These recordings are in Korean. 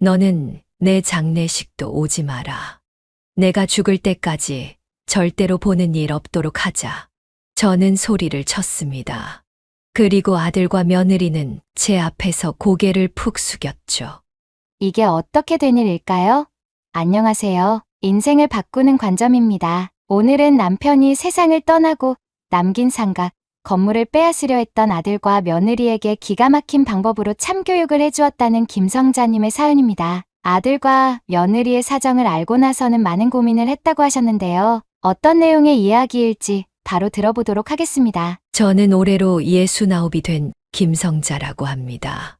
너는 내 장례식도 오지 마라. 내가 죽을 때까지 절대로 보는 일 없도록 하자. 저는 소리를 쳤습니다. 그리고 아들과 며느리는 제 앞에서 고개를 푹 숙였죠. 이게 어떻게 된 일일까요? 안녕하세요. 인생을 바꾸는 관점입니다. 오늘은 남편이 세상을 떠나고 남긴 상가, 건물을 빼앗으려 했던 아들과 며느리에게 기가 막힌 방법으로 참교육을 해주었다는 김성자님의 사연입니다. 아들과 며느리의 사정을 알고 나서는 많은 고민을 했다고 하셨는데요. 어떤 내용의 이야기일지 바로 들어보도록 하겠습니다. 저는 올해로 69이 된 김성자라고 합니다.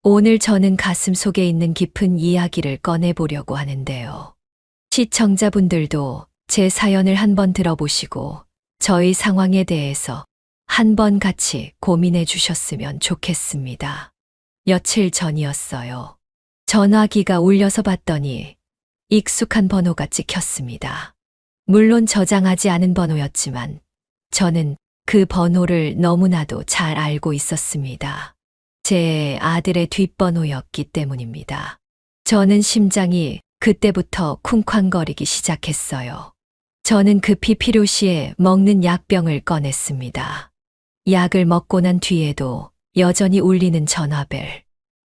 오늘 저는 가슴 속에 있는 깊은 이야기를 꺼내보려고 하는데요. 시청자분들도 제 사연을 한번 들어보시고 저희 상황에 대해서 한번 같이 고민해 주셨으면 좋겠습니다. 며칠 전이었어요. 전화기가 울려서 봤더니 익숙한 번호가 찍혔습니다. 물론 저장하지 않은 번호였지만 저는 그 번호를 너무나도 잘 알고 있었습니다. 제 아들의 뒷번호였기 때문입니다. 저는 심장이 그때부터 쿵쾅거리기 시작했어요. 저는 급히 필요시에 먹는 약병을 꺼냈습니다. 약을 먹고 난 뒤에도 여전히 울리는 전화벨.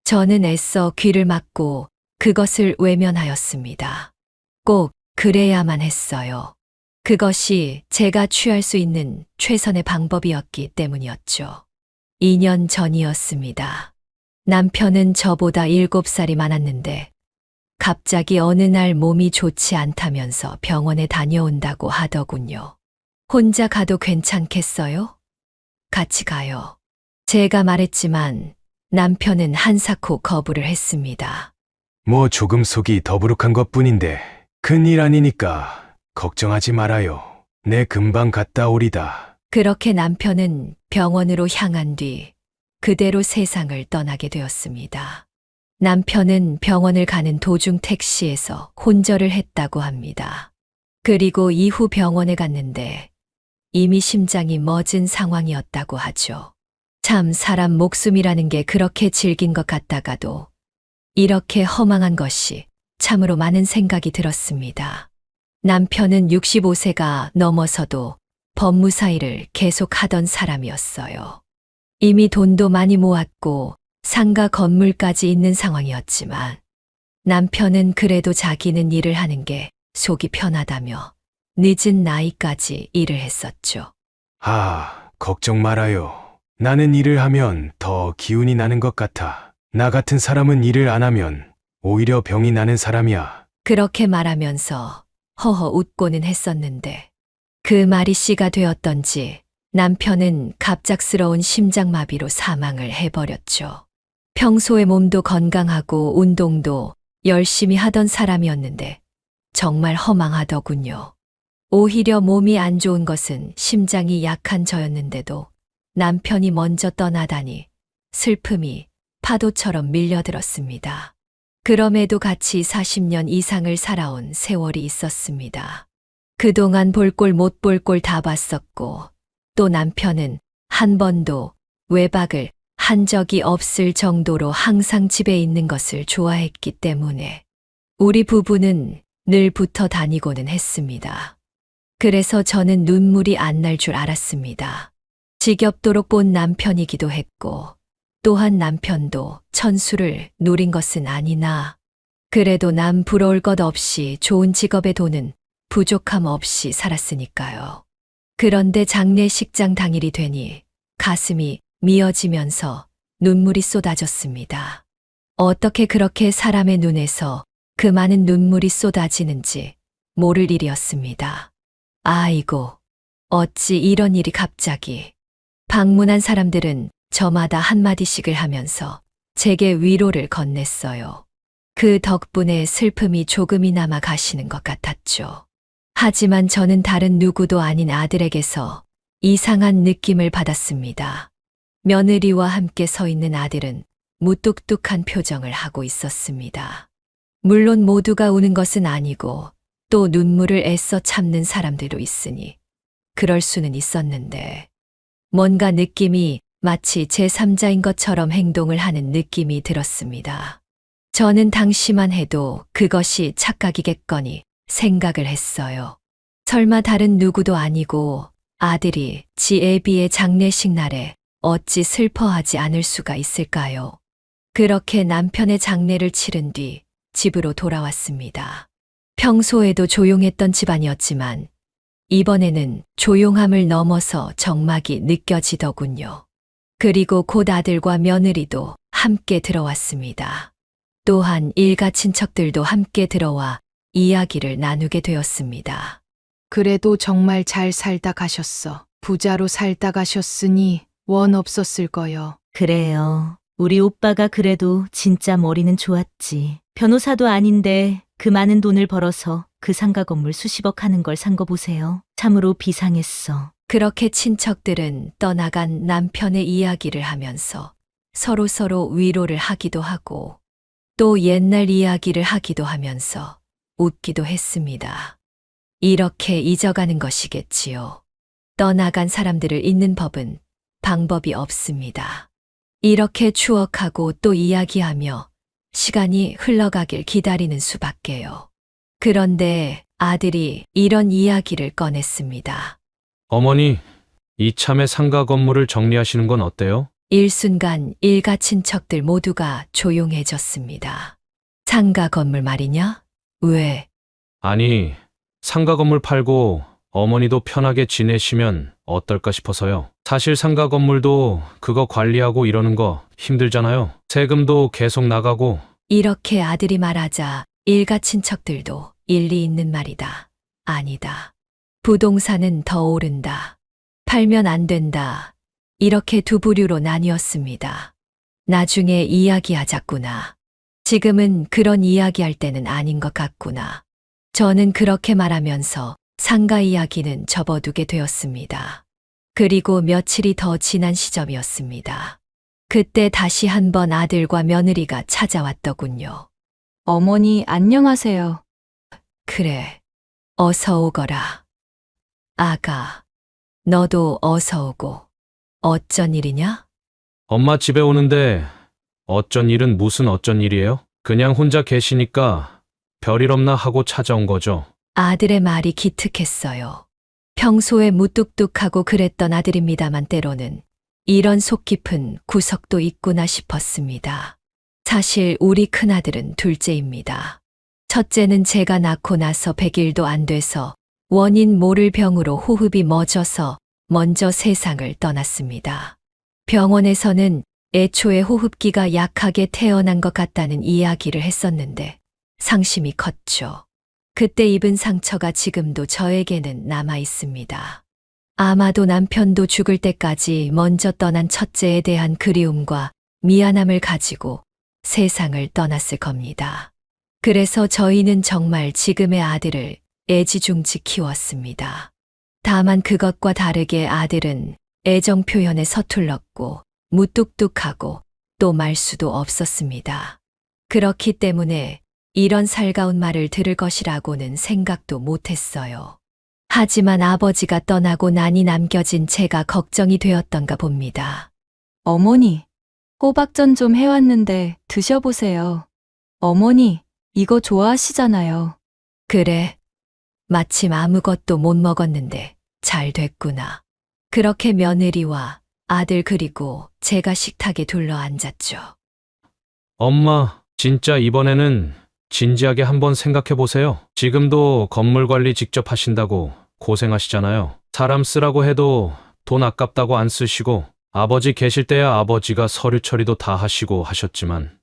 저는 애써 귀를 막고 그것을 외면하였습니다. 꼭 그래야만 했어요. 그것이 제가 취할 수 있는 최선의 방법이었기 때문이었죠. 2년 전이었습니다. 남편은 저보다 7살이 많았는데 갑자기 어느 날 몸이 좋지 않다면서 병원에 다녀온다고 하더군요. 혼자 가도 괜찮겠어요? 같이 가요. 제가 말했지만 남편은 한사코 거부를 했습니다. 뭐 조금 속이 더부룩한 것뿐인데 큰일 아니니까 걱정하지 말아요. 내 금방 갔다 오리다. 그렇게 남편은 병원으로 향한 뒤 그대로 세상을 떠나게 되었습니다. 남편은 병원을 가는 도중 택시에서 혼절을 했다고 합니다. 그리고 이후 병원에 갔는데 이미 심장이 멎은 상황이었다고 하죠. 참 사람 목숨이라는 게 그렇게 질긴 것 같다가도 이렇게 허망한 것이 참으로 많은 생각이 들었습니다. 남편은 65세가 넘어서도 법무사 일을 계속 하던 사람이었어요. 이미 돈도 많이 모았고 상가 건물까지 있는 상황이었지만 남편은 그래도 자기는 일을 하는 게 속이 편하다며 늦은 나이까지 일을 했었죠. 걱정 말아요. 나는 일을 하면 더 기운이 나는 것 같아. 나 같은 사람은 일을 안 하면 오히려 병이 나는 사람이야. 그렇게 말하면서 허허 웃고는 했었는데 그 말이 씨가 되었던지 남편은 갑작스러운 심장마비로 사망을 해버렸죠. 평소에 몸도 건강하고 운동도 열심히 하던 사람이었는데 정말 허망하더군요. 오히려 몸이 안 좋은 것은 심장이 약한 저였는데도 남편이 먼저 떠나다니 슬픔이 파도처럼 밀려들었습니다. 그럼에도 같이 40년 이상을 살아온 세월이 있었습니다. 그동안 볼 꼴 못 볼 꼴 다 봤었고 또 남편은 한 번도 외박을 한 적이 없을 정도로 항상 집에 있는 것을 좋아했기 때문에 우리 부부는 늘 붙어 다니고는 했습니다. 그래서 저는 눈물이 안 날 줄 알았습니다. 지겹도록 본 남편이기도 했고 또한 남편도 천수를 누린 것은 아니나 그래도 남 부러울 것 없이 좋은 직업에 돈은 부족함 없이 살았으니까요. 그런데 장례식장 당일이 되니 가슴이 미어지면서 눈물이 쏟아졌습니다. 어떻게 그렇게 사람의 눈에서 그 많은 눈물이 쏟아지는지 모를 일이었습니다. 아이고, 어찌 이런 일이 갑자기. 방문한 사람들은 저마다 한마디씩을 하면서 제게 위로를 건넸어요. 그 덕분에 슬픔이 조금이나마 가시는 것 같았죠. 하지만 저는 다른 누구도 아닌 아들에게서 이상한 느낌을 받았습니다. 며느리와 함께 서 있는 아들은 무뚝뚝한 표정을 하고 있었습니다. 물론 모두가 우는 것은 아니고 또 눈물을 애써 참는 사람들도 있으니 그럴 수는 있었는데 뭔가 느낌이 마치 제3자인 것처럼 행동을 하는 느낌이 들었습니다. 저는 당시만 해도 그것이 착각이겠거니 생각을 했어요. 설마 다른 누구도 아니고 아들이 지 애비의 장례식 날에 어찌 슬퍼하지 않을 수가 있을까요? 그렇게 남편의 장례를 치른 뒤 집으로 돌아왔습니다. 평소에도 조용했던 집안이었지만 이번에는 조용함을 넘어서 적막이 느껴지더군요. 그리고 곧 아들과 며느리도 함께 들어왔습니다. 또한 일가 친척들도 함께 들어와 이야기를 나누게 되었습니다. 그래도 정말 잘 살다 가셨어. 부자로 살다 가셨으니 원 없었을 거요. 그래요. 우리 오빠가 그래도 진짜 머리는 좋았지. 변호사도 아닌데 그 많은 돈을 벌어서 그 상가 건물 수십억 하는 걸 산 거 보세요. 참으로 비상했어. 그렇게 친척들은 떠나간 남편의 이야기를 하면서 서로 위로를 하기도 하고 또 옛날 이야기를 하기도 하면서 웃기도 했습니다. 이렇게 잊어가는 것이겠지요. 떠나간 사람들을 잊는 법은 방법이 없습니다. 이렇게 추억하고 또 이야기하며 시간이 흘러가길 기다리는 수밖에요. 그런데 아들이 이런 이야기를 꺼냈습니다. 어머니, 이참에 상가 건물을 정리하시는 건 어때요? 일순간 일가 친척들 모두가 조용해졌습니다. 상가 건물 말이냐? 왜? 아니, 상가 건물 팔고 어머니도 편하게 지내시면 어떨까 싶어서요. 사실 상가 건물도 그거 관리하고 이러는 거 힘들잖아요. 세금도 계속 나가고. 이렇게 아들이 말하자 일가 친척들도 일리 있는 말이다. 아니다. 부동산은 더 오른다. 팔면 안 된다. 이렇게 두 부류로 나뉘었습니다. 나중에 이야기하자꾸나. 지금은 그런 이야기할 때는 아닌 것 같구나. 저는 그렇게 말하면서 상가 이야기는 접어두게 되었습니다. 그리고 며칠이 더 지난 시점이었습니다. 그때 다시 한번 아들과 며느리가 찾아왔더군요. 어머니, 안녕하세요. 그래, 어서 오거라. 아가, 너도 어서 오고. 어쩐 일이냐? 엄마 집에 오는데 어쩐 일은 무슨 어쩐 일이에요? 그냥 혼자 계시니까 별일 없나 하고 찾아온 거죠. 아들의 말이 기특했어요. 평소에 무뚝뚝하고 그랬던 아들입니다만 때로는 이런 속 깊은 구석도 있구나 싶었습니다. 사실 우리 큰아들은 둘째입니다. 첫째는 제가 낳고 나서 100일도 안 돼서 원인 모를 병으로 호흡이 멎어서 먼저 세상을 떠났습니다. 병원에서는 애초에 호흡기가 약하게 태어난 것 같다는 이야기를 했었는데 상심이 컸죠. 그때 입은 상처가 지금도 저에게는 남아 있습니다. 아마도 남편도 죽을 때까지 먼저 떠난 첫째에 대한 그리움과 미안함을 가지고 세상을 떠났을 겁니다. 그래서 저희는 정말 지금의 아들을 애지중지 키웠습니다. 다만 그것과 다르게 아들은 애정 표현에 서툴렀고 무뚝뚝하고 또 말수도 없었습니다. 그렇기 때문에 이런 살가운 말을 들을 것이라고는 생각도 못했어요. 하지만 아버지가 떠나고 나니 남겨진 제가 걱정이 되었던가 봅니다. 어머니, 호박전 좀 해왔는데 드셔보세요. 어머니, 이거 좋아하시잖아요. 그래, 마침 아무것도 못 먹었는데 잘 됐구나. 그렇게 며느리와 아들 그리고 제가 식탁에 둘러앉았죠. 엄마, 진짜 이번에는 진지하게 한번 생각해 보세요. 지금도 건물 관리 직접 하신다고 고생하시잖아요. 사람 쓰라고 해도 돈 아깝다고 안 쓰시고 아버지 계실 때야 아버지가 서류 처리도 다 하시고 하셨지만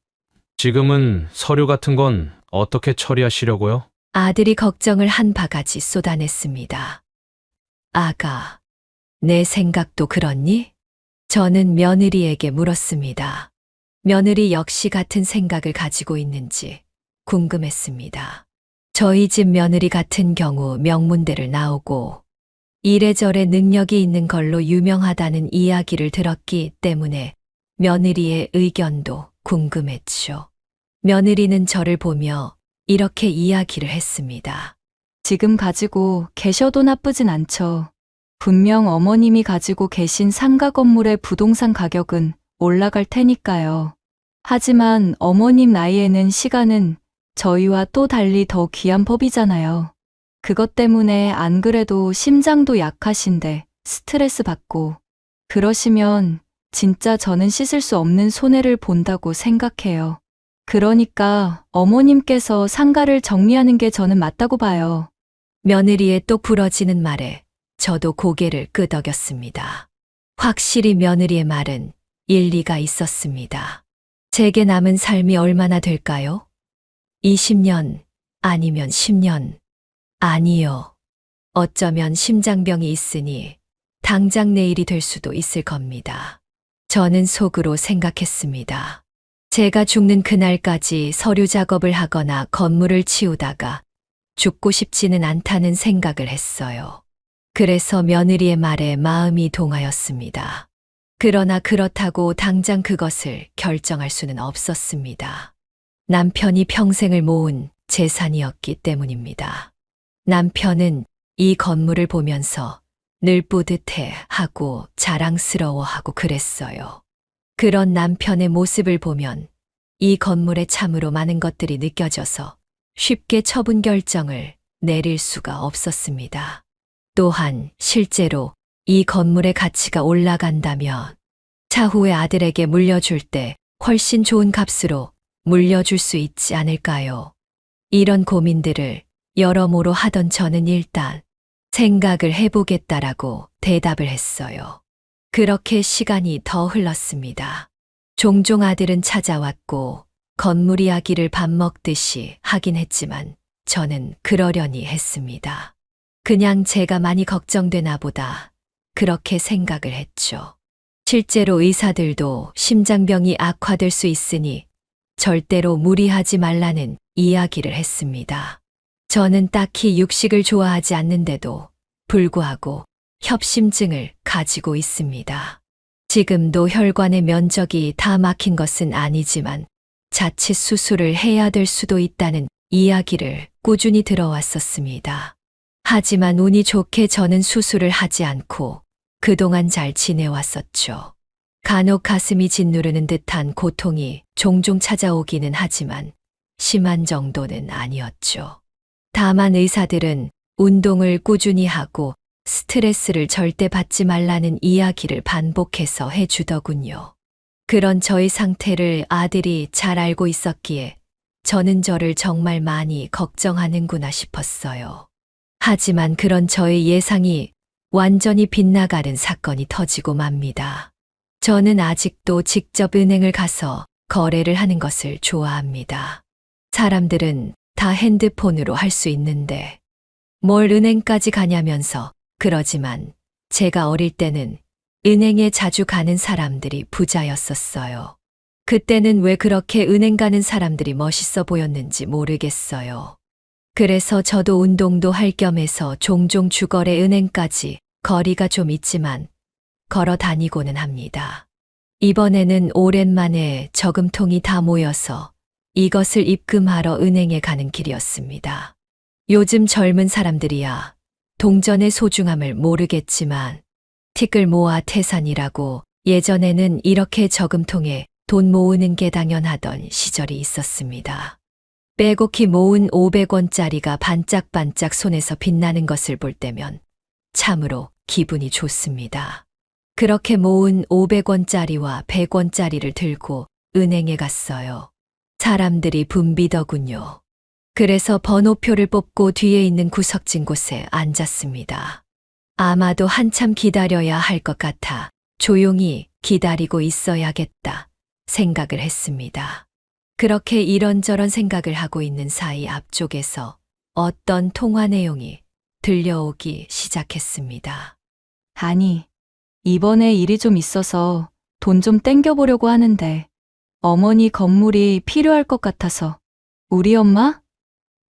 지금은 서류 같은 건 어떻게 처리하시려고요? 아들이 걱정을 한 바가지 쏟아냈습니다. 아가, 내 생각도 그렇니? 저는 며느리에게 물었습니다. 며느리 역시 같은 생각을 가지고 있는지 궁금했습니다. 저희 집 며느리 같은 경우 명문대를 나오고 이래저래 능력이 있는 걸로 유명하다는 이야기를 들었기 때문에 며느리의 의견도 궁금했죠. 며느리는 저를 보며 이렇게 이야기를 했습니다. 지금 가지고 계셔도 나쁘진 않죠. 분명 어머님이 가지고 계신 상가 건물의 부동산 가격은 올라갈 테니까요. 하지만 어머님 나이에는 시간은 저희와 또 달리 더 귀한 법이잖아요. 그것 때문에 안 그래도 심장도 약하신데 스트레스 받고 그러시면 진짜 저는 씻을 수 없는 손해를 본다고 생각해요. 그러니까 어머님께서 상가를 정리하는 게 저는 맞다고 봐요. 며느리의 똑 부러지는 말에 저도 고개를 끄덕였습니다. 확실히 며느리의 말은 일리가 있었습니다. 제게 남은 삶이 얼마나 될까요? 20년, 아니면 10년, 아니요. 어쩌면 심장병이 있으니 당장 내일이 될 수도 있을 겁니다. 저는 속으로 생각했습니다. 제가 죽는 그날까지 서류 작업을 하거나 건물을 치우다가 죽고 싶지는 않다는 생각을 했어요. 그래서 며느리의 말에 마음이 동하였습니다. 그러나 그렇다고 당장 그것을 결정할 수는 없었습니다. 남편이 평생을 모은 재산이었기 때문입니다. 남편은 이 건물을 보면서 늘 뿌듯해 하고 자랑스러워하고 그랬어요. 그런 남편의 모습을 보면 이 건물에 참으로 많은 것들이 느껴져서 쉽게 처분 결정을 내릴 수가 없었습니다. 또한 실제로 이 건물의 가치가 올라간다면 차후에 아들에게 물려줄 때 훨씬 좋은 값으로 물려줄 수 있지 않을까요? 이런 고민들을 여러모로 하던 저는 일단 생각을 해보겠다라고 대답을 했어요. 그렇게 시간이 더 흘렀습니다. 종종 아들은 찾아왔고 건물 이야기를 밥 먹듯이 하긴 했지만 저는 그러려니 했습니다. 그냥 제가 많이 걱정되나 보다 그렇게 생각을 했죠. 실제로 의사들도 심장병이 악화될 수 있으니 절대로 무리하지 말라는 이야기를 했습니다. 저는 딱히 육식을 좋아하지 않는데도 불구하고 협심증을 가지고 있습니다. 지금도 혈관의 면적이 다 막힌 것은 아니지만 자칫 수술을 해야 될 수도 있다는 이야기를 꾸준히 들어왔었습니다. 하지만 운이 좋게 저는 수술을 하지 않고 그동안 잘 지내왔었죠. 간혹 가슴이 짓누르는 듯한 고통이 종종 찾아오기는 하지만 심한 정도는 아니었죠. 다만 의사들은 운동을 꾸준히 하고 스트레스를 절대 받지 말라는 이야기를 반복해서 해주더군요. 그런 저의 상태를 아들이 잘 알고 있었기에 저는 저를 정말 많이 걱정하는구나 싶었어요. 하지만 그런 저의 예상이 완전히 빗나가는 사건이 터지고 맙니다. 저는 아직도 직접 은행을 가서 거래를 하는 것을 좋아합니다. 사람들은 다 핸드폰으로 할 수 있는데 뭘 은행까지 가냐면서 그러지만 제가 어릴 때는 은행에 자주 가는 사람들이 부자였었어요. 그때는 왜 그렇게 은행 가는 사람들이 멋있어 보였는지 모르겠어요. 그래서 저도 운동도 할 겸해서 종종 주거래 은행까지 거리가 좀 있지만 걸어 다니고는 합니다. 이번에는 오랜만에 저금통이 다 모여서 이것을 입금하러 은행에 가는 길이었습니다. 요즘 젊은 사람들이야 동전의 소중함을 모르겠지만 틱을 모아 태산이라고 예전에는 이렇게 저금통에 돈 모으는 게 당연하던 시절이 있었습니다. 빼곡히 모은 500원짜리가 반짝반짝 손에서 빛나는 것을 볼 때면 참으로 기분이 좋습니다. 그렇게 모은 500원짜리와 100원짜리를 들고 은행에 갔어요. 사람들이 붐비더군요. 그래서 번호표를 뽑고 뒤에 있는 구석진 곳에 앉았습니다. 아마도 한참 기다려야 할 것 같아 조용히 기다리고 있어야겠다 생각을 했습니다. 그렇게 이런저런 생각을 하고 있는 사이 앞쪽에서 어떤 통화 내용이 들려오기 시작했습니다. 아니, 이번에 일이 좀 있어서 돈 좀 땡겨보려고 하는데 어머니 건물이 필요할 것 같아서. 우리 엄마?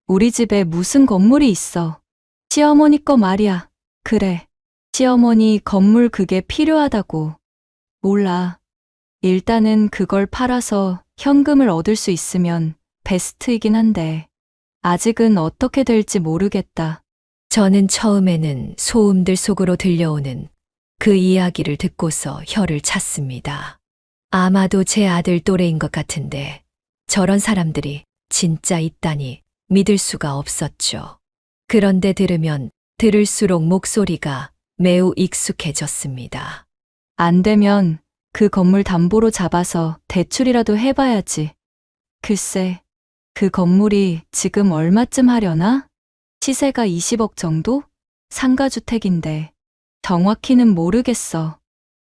우리 집에 무슨 건물이 있어. 시어머니 거 말이야. 그래. 시어머니 건물 그게 필요하다고. 몰라. 일단은 그걸 팔아서 현금을 얻을 수 있으면 베스트이긴 한데 아직은 어떻게 될지 모르겠다. 저는 처음에는 소음들 속으로 들려오는 그 이야기를 듣고서 혀를 찼습니다. 아마도 제 아들 또래인 것 같은데 저런 사람들이 진짜 있다니 믿을 수가 없었죠. 그런데 들으면 들을수록 목소리가 매우 익숙해졌습니다. 안 되면 그 건물 담보로 잡아서 대출이라도 해봐야지. 글쎄, 그 건물이 지금 얼마쯤 하려나? 시세가 20억 정도? 상가주택인데 정확히는 모르겠어.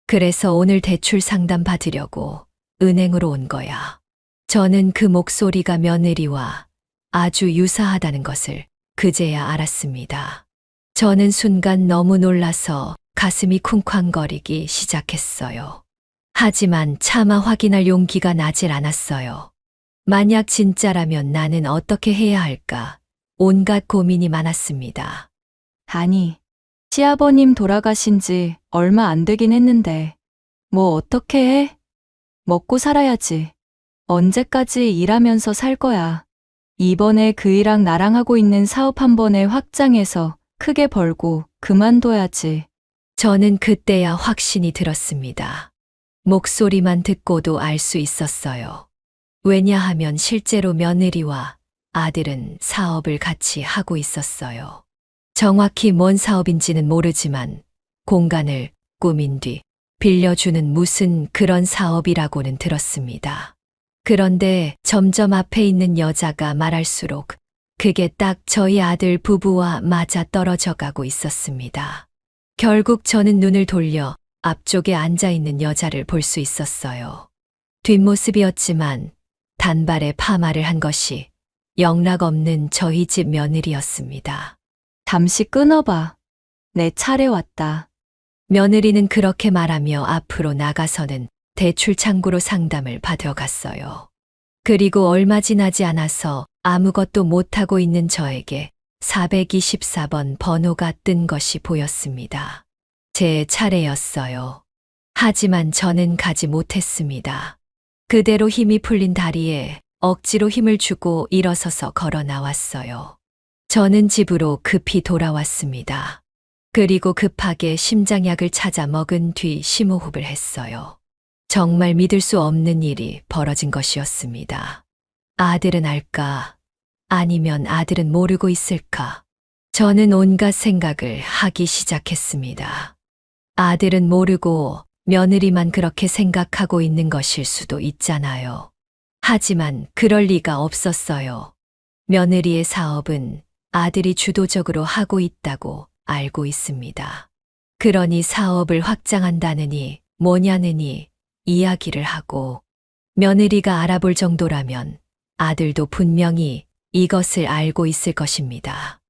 그래서 오늘 대출 상담 받으려고 은행으로 온 거야. 저는 그 목소리가 며느리와 아주 유사하다는 것을 그제야 알았습니다. 저는 순간 너무 놀라서 가슴이 쿵쾅거리기 시작했어요. 하지만 차마 확인할 용기가 나질 않았어요. 만약 진짜라면 나는 어떻게 해야 할까? 온갖 고민이 많았습니다. 아니, 시아버님 돌아가신 지 얼마 안 되긴 했는데, 뭐 어떻게 해? 먹고 살아야지. 언제까지 일하면서 살 거야. 이번에 그이랑 나랑 하고 있는 사업 한 번에 확장해서 크게 벌고 그만둬야지. 저는 그때야 확신이 들었습니다. 목소리만 듣고도 알 수 있었어요. 왜냐하면 실제로 며느리와 아들은 사업을 같이 하고 있었어요. 정확히 뭔 사업인지는 모르지만 공간을 꾸민 뒤 빌려주는 무슨 그런 사업이라고는 들었습니다. 그런데 점점 앞에 있는 여자가 말할수록 그게 딱 저희 아들 부부와 맞아 떨어져 가고 있었습니다. 결국 저는 눈을 돌려 앞쪽에 앉아 있는 여자를 볼 수 있었어요. 뒷모습이었지만 단발에 파마를 한 것이 영락없는 저희 집 며느리였습니다. 잠시 끊어봐. 내 차례 왔다. 며느리는 그렇게 말하며 앞으로 나가서는 대출 창구로 상담을 받아갔어요. 그리고 얼마 지나지 않아서 아무것도 못하고 있는 저에게 424번 번호가 뜬 것이 보였습니다. 제 차례였어요. 하지만 저는 가지 못했습니다. 그대로 힘이 풀린 다리에 억지로 힘을 주고 일어서서 걸어 나왔어요. 저는 집으로 급히 돌아왔습니다. 그리고 급하게 심장약을 찾아 먹은 뒤 심호흡을 했어요. 정말 믿을 수 없는 일이 벌어진 것이었습니다. 아들은 알까? 아니면 아들은 모르고 있을까? 저는 온갖 생각을 하기 시작했습니다. 아들은 모르고 며느리만 그렇게 생각하고 있는 것일 수도 있잖아요. 하지만 그럴 리가 없었어요. 며느리의 사업은 아들이 주도적으로 하고 있다고 알고 있습니다. 그러니 사업을 확장한다느니 뭐냐느니 이야기를 하고 며느리가 알아볼 정도라면 아들도 분명히 이것을 알고 있을 것입니다.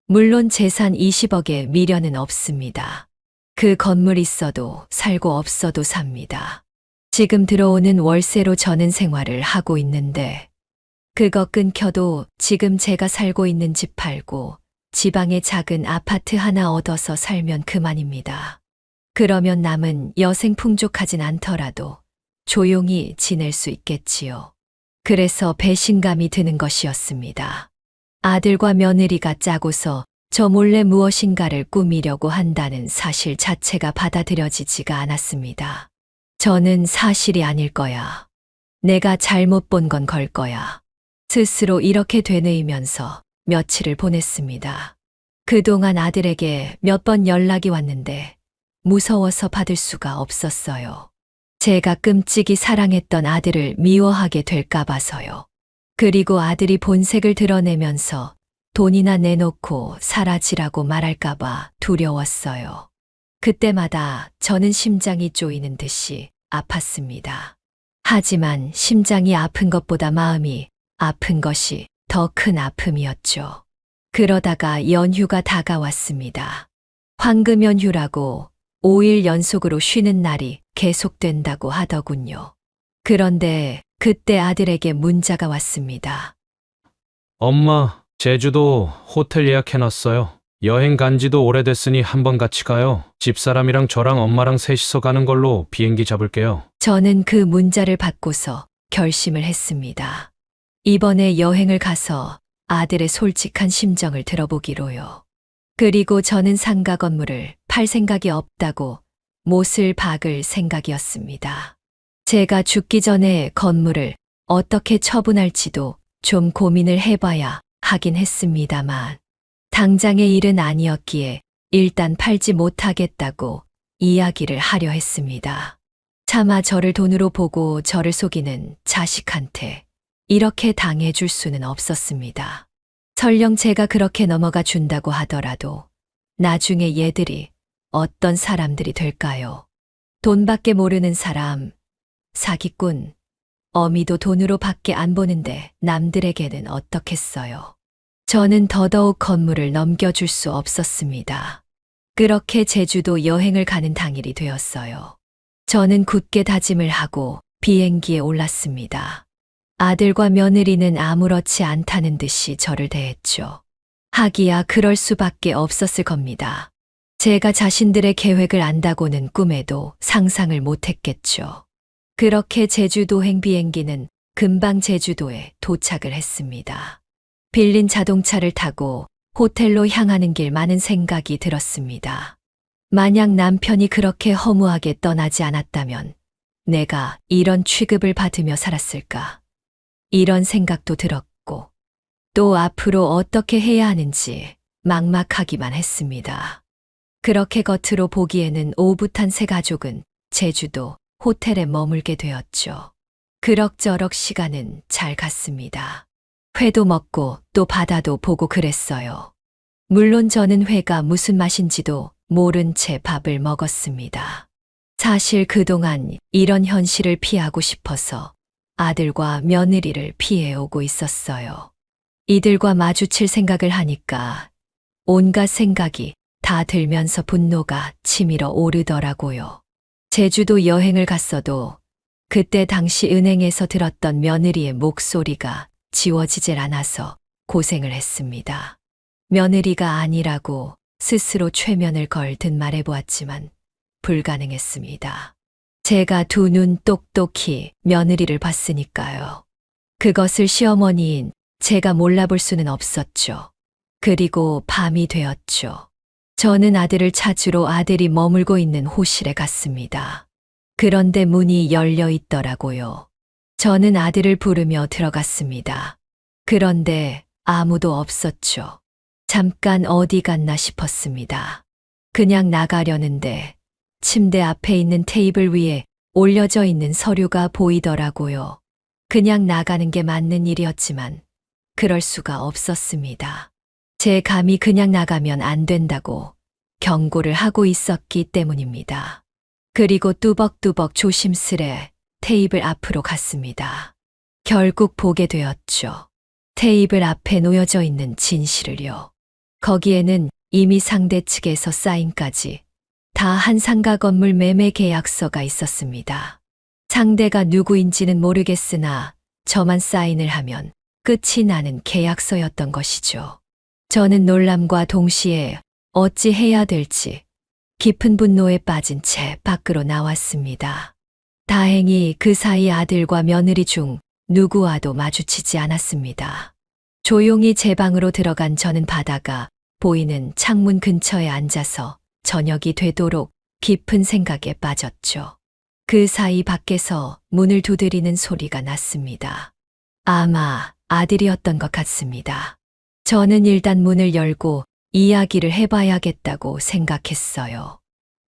물론 재산 20억에 미련은 없습니다. 그 건물 있어도 살고 없어도 삽니다. 지금 들어오는 월세로 저는 생활을 하고 있는데 그거 끊겨도 지금 제가 살고 있는 집 팔고 지방에 작은 아파트 하나 얻어서 살면 그만입니다. 그러면 남은 여생 풍족하진 않더라도 조용히 지낼 수 있겠지요. 그래서 배신감이 드는 것이었습니다. 아들과 며느리가 짜고서 저 몰래 무엇인가를 꾸미려고 한다는 사실 자체가 받아들여지지가 않았습니다. 저는 사실이 아닐 거야. 내가 잘못 본 건 걸 거야. 스스로 이렇게 되뇌이면서 며칠을 보냈습니다. 그동안 아들에게 몇 번 연락이 왔는데 무서워서 받을 수가 없었어요. 제가 끔찍이 사랑했던 아들을 미워하게 될까 봐서요. 그리고 아들이 본색을 드러내면서 돈이나 내놓고 사라지라고 말할까 봐 두려웠어요. 그때마다 저는 심장이 쪼이는 듯이 아팠습니다. 하지만 심장이 아픈 것보다 마음이 아픈 것이 더 큰 아픔이었죠. 그러다가 연휴가 다가왔습니다. 황금 연휴라고 5일 연속으로 쉬는 날이 계속된다고 하더군요. 그런데 그때 아들에게 문자가 왔습니다. 엄마, 제주도 호텔 예약해놨어요. 여행 간 지도 오래됐으니 한번 같이 가요. 집사람이랑 저랑 엄마랑 셋이서 가는 걸로 비행기 잡을게요. 저는 그 문자를 받고서 결심을 했습니다. 이번에 여행을 가서 아들의 솔직한 심정을 들어보기로요. 그리고 저는 상가 건물을 팔 생각이 없다고 못을 박을 생각이었습니다. 제가 죽기 전에 건물을 어떻게 처분할지도 좀 고민을 해봐야 하긴 했습니다만, 당장의 일은 아니었기에 일단 팔지 못하겠다고 이야기를 하려 했습니다. 차마 저를 돈으로 보고 저를 속이는 자식한테 이렇게 당해줄 수는 없었습니다. 설령 제가 그렇게 넘어가 준다고 하더라도 나중에 얘들이 어떤 사람들이 될까요? 돈밖에 모르는 사람, 사기꾼, 어미도 돈으로 밖에 안 보는데 남들에게는 어떻겠어요? 저는 더더욱 건물을 넘겨줄 수 없었습니다. 그렇게 제주도 여행을 가는 당일이 되었어요. 저는 굳게 다짐을 하고 비행기에 올랐습니다. 아들과 며느리는 아무렇지 않다는 듯이 저를 대했죠. 하기야 그럴 수밖에 없었을 겁니다. 제가 자신들의 계획을 안다고는 꿈에도 상상을 못했겠죠. 그렇게 제주도행 비행기는 금방 제주도에 도착을 했습니다. 빌린 자동차를 타고 호텔로 향하는 길 많은 생각이 들었습니다. 만약 남편이 그렇게 허무하게 떠나지 않았다면 내가 이런 취급을 받으며 살았을까? 이런 생각도 들었고, 또 앞으로 어떻게 해야 하는지 막막하기만 했습니다. 그렇게 겉으로 보기에는 오붓한 세 가족은 제주도 호텔에 머물게 되었죠. 그럭저럭 시간은 잘 갔습니다. 회도 먹고 또 바다도 보고 그랬어요. 물론 저는 회가 무슨 맛인지도 모른 채 밥을 먹었습니다. 사실 그동안 이런 현실을 피하고 싶어서 아들과 며느리를 피해오고 있었어요. 이들과 마주칠 생각을 하니까 온갖 생각이 다 들면서 분노가 치밀어 오르더라고요. 제주도 여행을 갔어도 그때 당시 은행에서 들었던 며느리의 목소리가 지워지질 않아서 고생을 했습니다. 며느리가 아니라고 스스로 최면을 걸듯 말해보았지만 불가능했습니다. 제가 두 눈 똑똑히 며느리를 봤으니까요. 그것을 시어머니인 제가 몰라볼 수는 없었죠. 그리고 밤이 되었죠. 저는 아들을 찾으러 아들이 머물고 있는 호실에 갔습니다. 그런데 문이 열려 있더라고요. 저는 아들을 부르며 들어갔습니다. 그런데 아무도 없었죠. 잠깐 어디 갔나 싶었습니다. 그냥 나가려는데 침대 앞에 있는 테이블 위에 올려져 있는 서류가 보이더라고요. 그냥 나가는 게 맞는 일이었지만 그럴 수가 없었습니다. 제 감이 그냥 나가면 안 된다고 경고를 하고 있었기 때문입니다. 그리고 뚜벅뚜벅 조심스레 테이블 앞으로 갔습니다. 결국 보게 되었죠. 테이블 앞에 놓여져 있는 진실을요. 거기에는 이미 상대 측에서 사인까지 다 한 상가 건물 매매 계약서가 있었습니다. 상대가 누구인지는 모르겠으나 저만 사인을 하면 끝이 나는 계약서였던 것이죠. 저는 놀람과 동시에 어찌 해야 될지 깊은 분노에 빠진 채 밖으로 나왔습니다. 다행히 그 사이 아들과 며느리 중 누구와도 마주치지 않았습니다. 조용히 제 방으로 들어간 저는 바다가 보이는 창문 근처에 앉아서 저녁이 되도록 깊은 생각에 빠졌죠. 그 사이 밖에서 문을 두드리는 소리가 났습니다. 아마 아들이었던 것 같습니다. 저는 일단 문을 열고 이야기를 해봐야겠다고 생각했어요.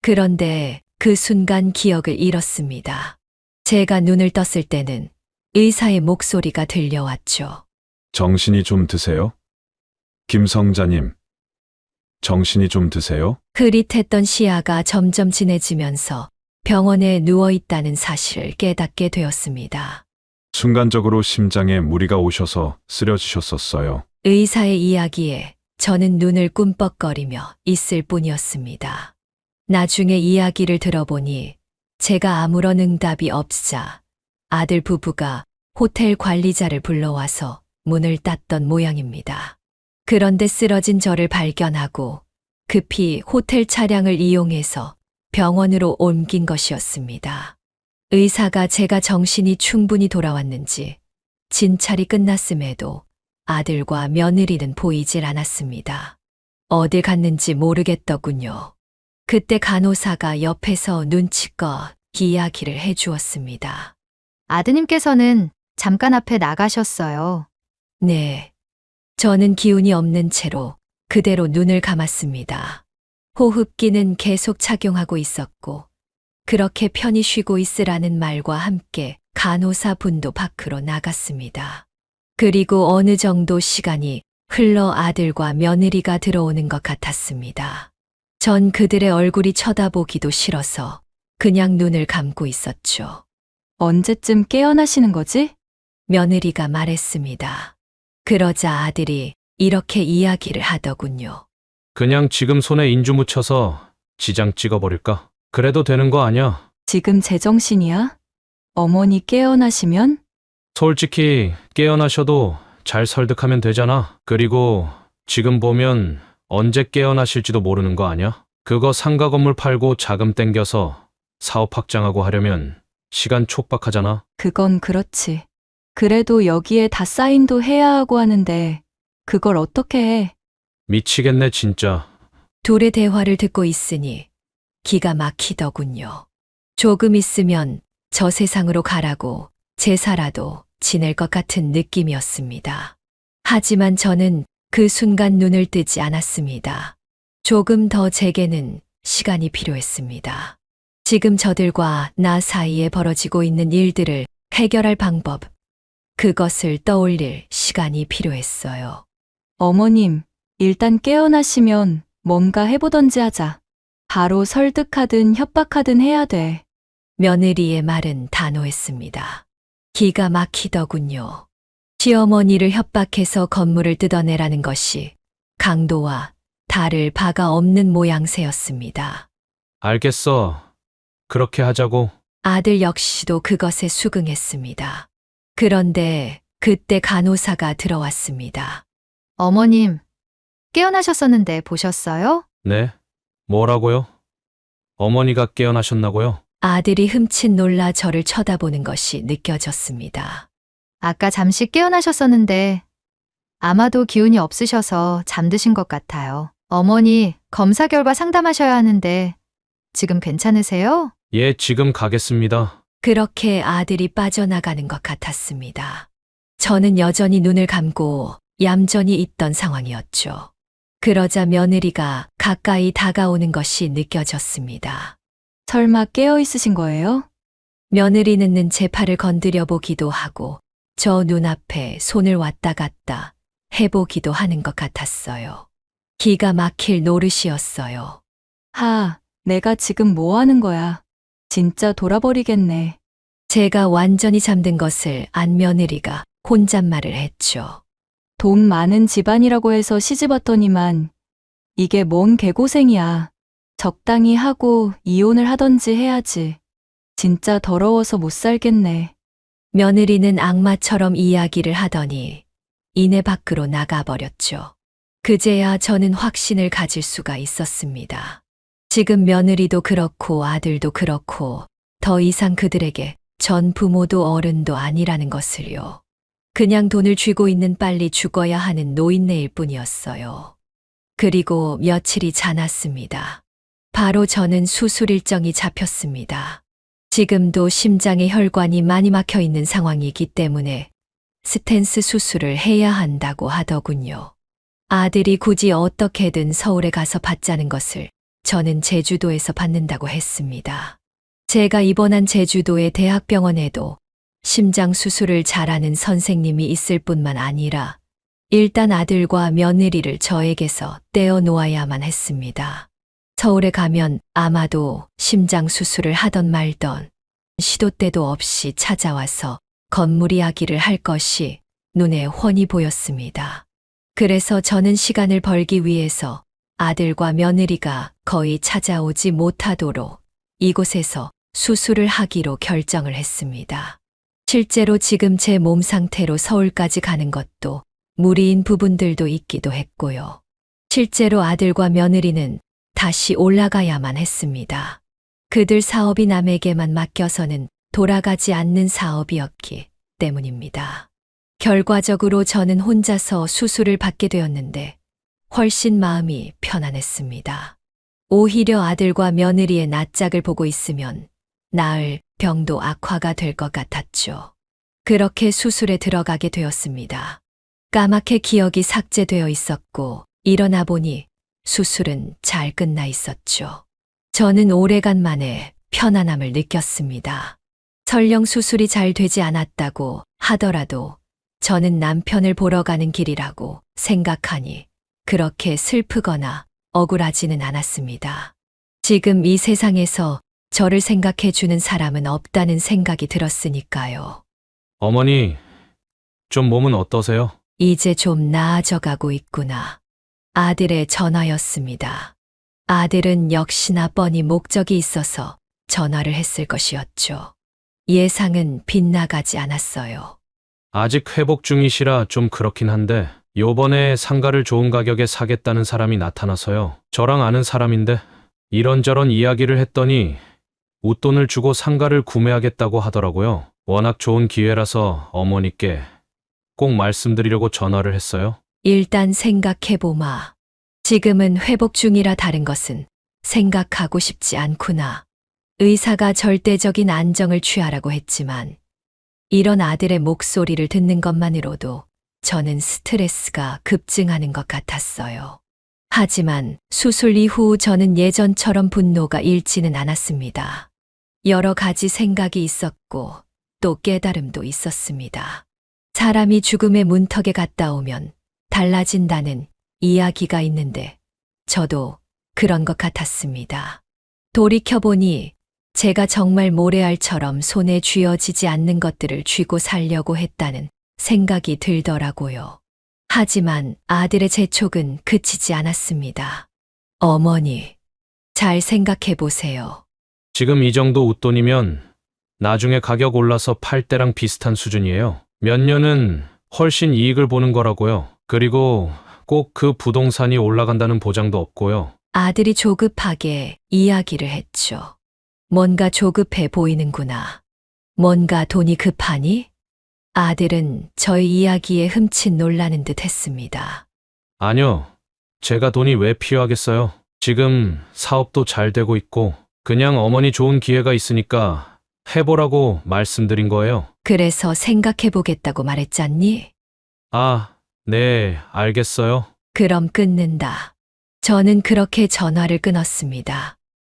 그런데 그 순간 기억을 잃었습니다. 제가 눈을 떴을 때는 의사의 목소리가 들려왔죠. 정신이 좀 드세요? 김성자님, 정신이 좀 드세요? 흐릿했던 시야가 점점 진해지면서 병원에 누워있다는 사실을 깨닫게 되었습니다. 순간적으로 심장에 무리가 오셔서 쓰러지셨었어요. 의사의 이야기에 저는 눈을 꿈뻑거리며 있을 뿐이었습니다. 나중에 이야기를 들어보니 제가 아무런 응답이 없자 아들 부부가 호텔 관리자를 불러와서 문을 땄던 모양입니다. 그런데 쓰러진 저를 발견하고 급히 호텔 차량을 이용해서 병원으로 옮긴 것이었습니다. 의사가 제가 정신이 충분히 돌아왔는지 진찰이 끝났음에도 아들과 며느리는 보이질 않았습니다. 어딜 갔는지 모르겠더군요. 그때 간호사가 옆에서 눈치껏 이야기를 해주었습니다. 아드님께서는 잠깐 앞에 나가셨어요. 네. 저는 기운이 없는 채로 그대로 눈을 감았습니다. 호흡기는 계속 착용하고 있었고, 그렇게 편히 쉬고 있으라는 말과 함께 간호사 분도 밖으로 나갔습니다. 그리고 어느 정도 시간이 흘러 아들과 며느리가 들어오는 것 같았습니다. 전 그들의 얼굴이 쳐다보기도 싫어서 그냥 눈을 감고 있었죠. 언제쯤 깨어나시는 거지? 며느리가 말했습니다. 그러자 아들이 이렇게 이야기를 하더군요. 그냥 지금 손에 인주 묻혀서 지장 찍어버릴까? 그래도 되는 거 아니야? 지금 제정신이야? 어머니 깨어나시면? 솔직히 깨어나셔도 잘 설득하면 되잖아. 그리고 지금 보면 언제 깨어나실지도 모르는 거 아니야? 그거 상가 건물 팔고 자금 땡겨서 사업 확장하고 하려면 시간 촉박하잖아. 그건 그렇지. 그래도 여기에 다 사인도 해야 하고 하는데 그걸 어떻게 해? 미치겠네 진짜. 둘의 대화를 듣고 있으니 기가 막히더군요. 조금 있으면 저 세상으로 가라고 제사라도 지낼 것 같은 느낌이었습니다. 하지만 저는 그 순간 눈을 뜨지 않았습니다. 조금 더 제게는 시간이 필요했습니다. 지금 저들과 나 사이에 벌어지고 있는 일들을 해결할 방법, 그것을 떠올릴 시간이 필요했어요. 어머님, 일단 깨어나시면 뭔가 해보던지 하자. 바로 설득하든 협박하든 해야 돼. 며느리의 말은 단호했습니다. 기가 막히더군요. 시어머니를 협박해서 건물을 뜯어내라는 것이 강도와 다를 바가 없는 모양새였습니다. 알겠어. 그렇게 하자고. 아들 역시도 그것에 수긍했습니다. 그런데 그때 간호사가 들어왔습니다. 어머님, 깨어나셨었는데 보셨어요? 네? 뭐라고요? 어머니가 깨어나셨나고요? 아들이 흠칫 놀라 저를 쳐다보는 것이 느껴졌습니다. 아까 잠시 깨어나셨었는데 아마도 기운이 없으셔서 잠드신 것 같아요. 어머니, 검사 결과 상담하셔야 하는데 지금 괜찮으세요? 예, 지금 가겠습니다. 그렇게 아들이 빠져나가는 것 같았습니다. 저는 여전히 눈을 감고 얌전히 있던 상황이었죠. 그러자 며느리가 가까이 다가오는 것이 느껴졌습니다. 설마 깨어 있으신 거예요? 며느리는 제 팔을 건드려 보기도 하고 저 눈앞에 손을 왔다 갔다 해보기도 하는 것 같았어요. 기가 막힐 노릇이었어요. 내가 지금 뭐 하는 거야? 진짜 돌아버리겠네. 제가 완전히 잠든 것을 안 며느리가 혼잣말을 했죠. 돈 많은 집안이라고 해서 시집 왔더니만 이게 뭔 개고생이야. 적당히 하고 이혼을 하던지 해야지. 진짜 더러워서 못 살겠네. 며느리는 악마처럼 이야기를 하더니 이내 밖으로 나가버렸죠. 그제야 저는 확신을 가질 수가 있었습니다. 지금 며느리도 그렇고 아들도 그렇고 더 이상 그들에게 전 부모도 어른도 아니라는 것을요. 그냥 돈을 쥐고 있는 빨리 죽어야 하는 노인네일 뿐이었어요. 그리고 며칠이 지났습니다. 바로 저는 수술 일정이 잡혔습니다. 지금도 심장에 혈관이 많이 막혀 있는 상황이기 때문에 스텐스 수술을 해야 한다고 하더군요. 아들이 굳이 어떻게든 서울에 가서 받자는 것을 저는 제주도에서 받는다고 했습니다. 제가 입원한 제주도의 대학병원에도 심장 수술을 잘하는 선생님이 있을 뿐만 아니라 일단 아들과 며느리를 저에게서 떼어놓아야만 했습니다. 서울에 가면 아마도 심장 수술을 하던 말던 시도 때도 없이 찾아와서 건물 이야기를 할 것이 눈에 훤히 보였습니다. 그래서 저는 시간을 벌기 위해서 아들과 며느리가 거의 찾아오지 못하도록 이곳에서 수술을 하기로 결정을 했습니다. 실제로 지금 제 몸 상태로 서울까지 가는 것도 무리인 부분들도 있기도 했고요. 실제로 아들과 며느리는 다시 올라가야만 했습니다. 그들 사업이 남에게만 맡겨서는 돌아가지 않는 사업이었기 때문입니다. 결과적으로 저는 혼자서 수술을 받게 되었는데 훨씬 마음이 편안했습니다. 오히려 아들과 며느리의 낯짝을 보고 있으면 나을 병도 악화가 될 것 같았죠. 그렇게 수술에 들어가게 되었습니다. 까맣게 기억이 삭제되어 있었고 일어나 보니 수술은 잘 끝나 있었죠. 저는 오래간만에 편안함을 느꼈습니다. 설령 수술이 잘 되지 않았다고 하더라도 저는 남편을 보러 가는 길이라고 생각하니 그렇게 슬프거나 억울하지는 않았습니다. 지금 이 세상에서 저를 생각해 주는 사람은 없다는 생각이 들었으니까요. 어머니, 좀 몸은 어떠세요? 이제 좀 나아져 가고 있구나. 아들의 전화였습니다. 아들은 역시나 뻔히 목적이 있어서 전화를 했을 것이었죠. 예상은 빗나가지 않았어요. 아직 회복 중이시라 좀 그렇긴 한데 요번에 상가를 좋은 가격에 사겠다는 사람이 나타나서요. 저랑 아는 사람인데 이런저런 이야기를 했더니 웃돈을 주고 상가를 구매하겠다고 하더라고요. 워낙 좋은 기회라서 어머니께 꼭 말씀드리려고 전화를 했어요. 일단 생각해보마. 지금은 회복 중이라 다른 것은 생각하고 싶지 않구나. 의사가 절대적인 안정을 취하라고 했지만 이런 아들의 목소리를 듣는 것만으로도 저는 스트레스가 급증하는 것 같았어요. 하지만 수술 이후 저는 예전처럼 분노가 잃지는 않았습니다. 여러 가지 생각이 있었고 또 깨달음도 있었습니다. 사람이 죽음의 문턱에 갔다 오면 달라진다는 이야기가 있는데 저도 그런 것 같았습니다. 돌이켜보니 제가 정말 모래알처럼 손에 쥐어지지 않는 것들을 쥐고 살려고 했다는 생각이 들더라고요. 하지만 아들의 재촉은 그치지 않았습니다. 어머니, 잘 생각해 보세요. 지금 이 정도 웃돈이면 나중에 가격 올라서 팔 때랑 비슷한 수준이에요. 몇 년은 훨씬 이익을 보는 거라고요. 그리고 꼭 그 부동산이 올라간다는 보장도 없고요. 아들이 조급하게 이야기를 했죠. 뭔가 조급해 보이는구나. 뭔가 돈이 급하니? 아들은 저의 이야기에 흠칫 놀라는 듯 했습니다. 아니요. 제가 돈이 왜 필요하겠어요? 지금 사업도 잘 되고 있고 그냥 어머니 좋은 기회가 있으니까 해보라고 말씀드린 거예요. 그래서 생각해 보겠다고 말했잖니? 아, 네, 알겠어요. 그럼 끊는다. 저는 그렇게 전화를 끊었습니다.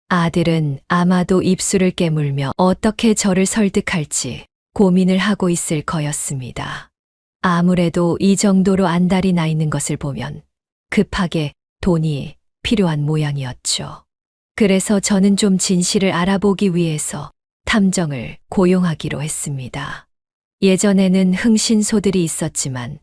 아들은 아마도 입술을 깨물며 어떻게 저를 설득할지 고민을 하고 있을 거였습니다. 아무래도 이 정도로 안달이 나 있는 것을 보면 급하게 돈이 필요한 모양이었죠. 그래서 저는 좀 진실을 알아보기 위해서 탐정을 고용하기로 했습니다. 예전에는 흥신소들이 있었지만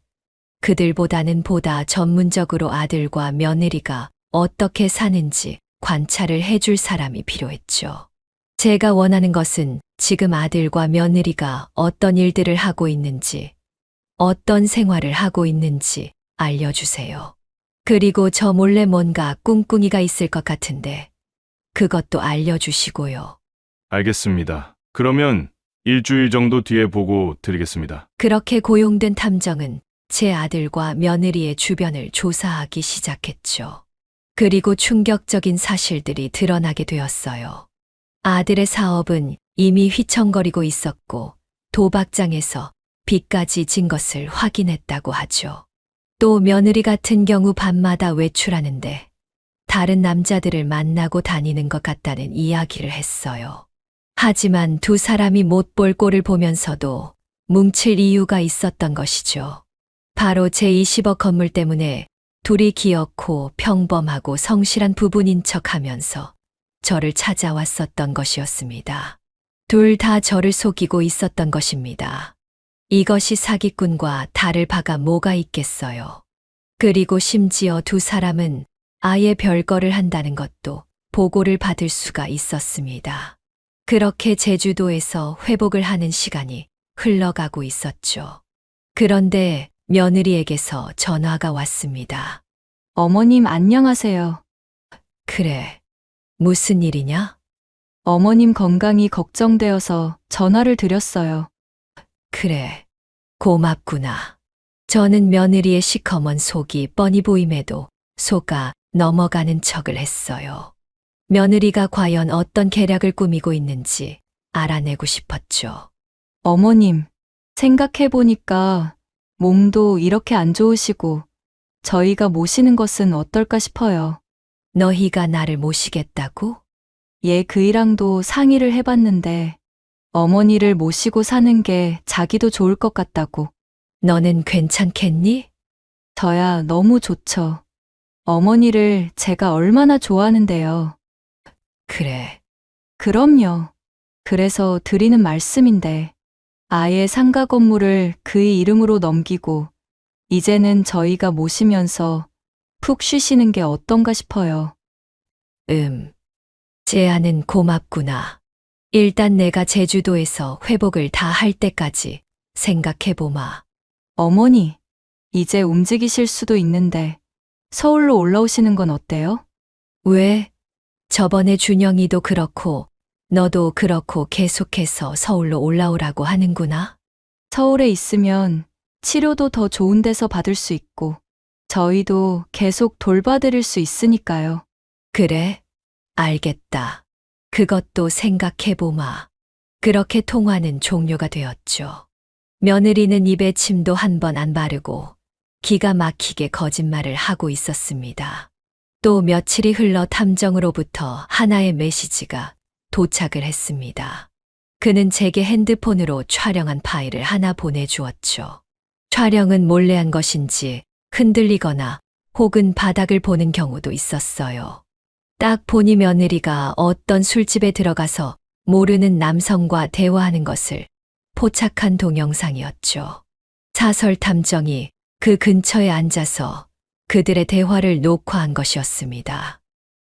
그들보다는 보다 전문적으로 아들과 며느리가 어떻게 사는지 관찰을 해줄 사람이 필요했죠. 제가 원하는 것은 지금 아들과 며느리가 어떤 일들을 하고 있는지, 어떤 생활을 하고 있는지 알려주세요. 그리고 저 몰래 뭔가 꿍꿍이가 있을 것 같은데 그것도 알려주시고요. 알겠습니다. 그러면 일주일 정도 뒤에 보고 드리겠습니다. 그렇게 고용된 탐정은 제 아들과 며느리의 주변을 조사하기 시작했죠. 그리고 충격적인 사실들이 드러나게 되었어요. 아들의 사업은 이미 휘청거리고 있었고 도박장에서 빚까지 진 것을 확인했다고 하죠. 또 며느리 같은 경우 밤마다 외출하는데 다른 남자들을 만나고 다니는 것 같다는 이야기를 했어요. 하지만 두 사람이 못 볼 꼴을 보면서도 뭉칠 이유가 있었던 것이죠. 바로 제20억 건물 때문에 둘이 귀엽고 평범하고 성실한 부부인 척하면서 저를 찾아왔었던 것이었습니다. 둘 다 저를 속이고 있었던 것입니다. 이것이 사기꾼과 다를 바가 뭐가 있겠어요. 그리고 심지어 두 사람은 아예 별거를 한다는 것도 보고를 받을 수가 있었습니다. 그렇게 제주도에서 회복을 하는 시간이 흘러가고 있었죠. 그런데 며느리에게서 전화가 왔습니다. 어머님 안녕하세요. 그래, 무슨 일이냐? 어머님 건강이 걱정되어서 전화를 드렸어요. 그래, 고맙구나. 저는 며느리의 시커먼 속이 뻔히 보임에도 속아 넘어가는 척을 했어요. 며느리가 과연 어떤 계략을 꾸미고 있는지 알아내고 싶었죠. 어머님, 생각해보니까 몸도 이렇게 안 좋으시고 저희가 모시는 것은 어떨까 싶어요. 너희가 나를 모시겠다고? 얘 그이랑도 상의를 해봤는데 어머니를 모시고 사는 게 자기도 좋을 것 같다고. 너는 괜찮겠니? 저야 너무 좋죠. 어머니를 제가 얼마나 좋아하는데요. 그래. 그럼요. 그래서 드리는 말씀인데 아예 상가 건물을 그의 이름으로 넘기고 이제는 저희가 모시면서 푹 쉬시는 게 어떤가 싶어요. 제안은 고맙구나. 일단 내가 제주도에서 회복을 다 할 때까지 생각해보마. 어머니, 이제 움직이실 수도 있는데 서울로 올라오시는 건 어때요? 왜? 저번에 준영이도 그렇고 너도 그렇고 계속해서 서울로 올라오라고 하는구나. 서울에 있으면 치료도 더 좋은 데서 받을 수 있고 저희도 계속 돌봐드릴 수 있으니까요. 그래? 알겠다. 그것도 생각해보마. 그렇게 통화는 종료가 되었죠. 며느리는 입에 침도 한 번 안 바르고 기가 막히게 거짓말을 하고 있었습니다. 또 며칠이 흘러 탐정으로부터 하나의 메시지가 도착을 했습니다. 그는 제게 핸드폰으로 촬영한 파일을 하나 보내주었죠. 촬영은 몰래 한 것인지 흔들리거나 혹은 바닥을 보는 경우도 있었어요. 딱 보니 며느리가 어떤 술집에 들어가서 모르는 남성과 대화하는 것을 포착한 동영상이었죠. 사설 탐정이 그 근처에 앉아서 그들의 대화를 녹화한 것이었습니다.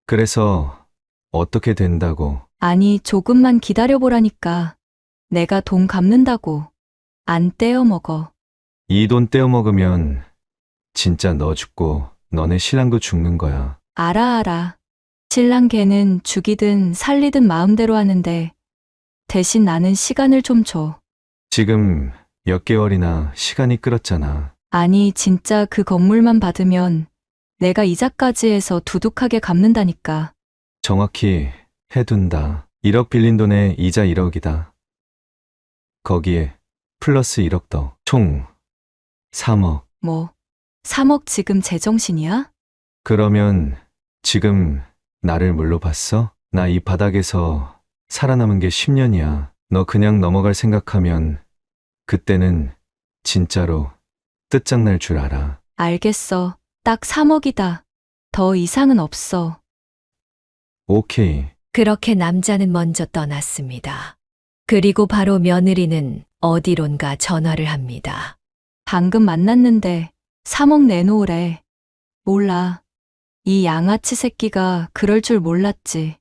그래서 어떻게 된다고? 아니, 조금만 기다려보라니까. 내가 돈 갚는다고. 안 떼어먹어. 이 돈 떼어먹으면 진짜 너 죽고 너네 신랑도 죽는 거야. 알아. 신랑 걔는 죽이든 살리든 마음대로 하는데 대신 나는 시간을 좀 줘. 지금 몇 개월이나 시간이 끌었잖아. 아니, 진짜 그 건물만 받으면 내가 이자까지 해서 두둑하게 갚는다니까. 정확히 해둔다. 1억 빌린 돈에 이자 1억이다. 거기에 플러스 1억 더. 총 3억. 뭐, 3억 지금 제정신이야? 그러면 지금 나를 뭘로 봤어? 나 이 바닥에서 살아남은 게 10년이야. 너 그냥 넘어갈 생각하면 그때는 진짜로 끝장날 줄 알아. 알겠어. 딱 3억이다. 더 이상은 없어. 오케이. 그렇게 남자는 먼저 떠났습니다. 그리고 바로 며느리는 어디론가 전화를 합니다. 방금 만났는데 3억 내놓으래. 몰라. 이 양아치 새끼가 그럴 줄 몰랐지.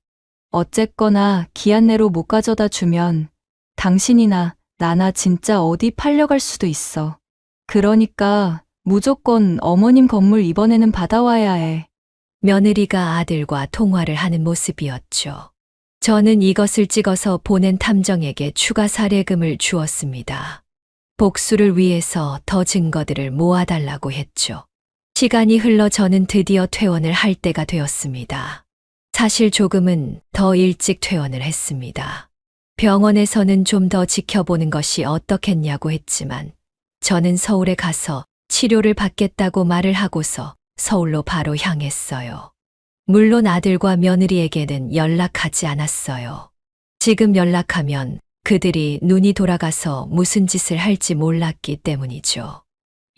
어쨌거나 기한 내로 못 가져다 주면 당신이나 나나 진짜 어디 팔려갈 수도 있어. 그러니까 무조건 어머님 건물 이번에는 받아와야 해. 며느리가 아들과 통화를 하는 모습이었죠. 저는 이것을 찍어서 보낸 탐정에게 추가 사례금을 주었습니다. 복수를 위해서 더 증거들을 모아달라고 했죠. 시간이 흘러 저는 드디어 퇴원을 할 때가 되었습니다. 사실 조금은 더 일찍 퇴원을 했습니다. 병원에서는 좀 더 지켜보는 것이 어떻겠냐고 했지만 저는 서울에 가서 치료를 받겠다고 말을 하고서 서울로 바로 향했어요. 물론 아들과 며느리에게는 연락하지 않았어요. 지금 연락하면 그들이 눈이 돌아가서 무슨 짓을 할지 몰랐기 때문이죠.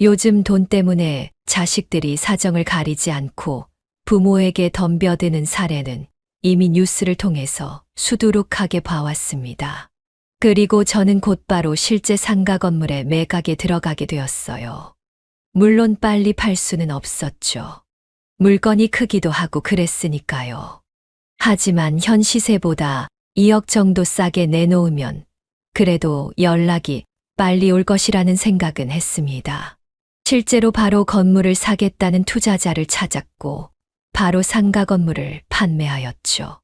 요즘 돈 때문에 자식들이 사정을 가리지 않고 부모에게 덤벼드는 사례는 이미 뉴스를 통해서 수두룩하게 봐왔습니다. 그리고 저는 곧바로 실제 상가 건물에 매각에 들어가게 되었어요. 물론 빨리 팔 수는 없었죠. 물건이 크기도 하고 그랬으니까요. 하지만 현 시세보다 2억 정도 싸게 내놓으면 그래도 연락이 빨리 올 것이라는 생각은 했습니다. 실제로 바로 건물을 사겠다는 투자자를 찾았고 바로 상가 건물을 판매하였죠.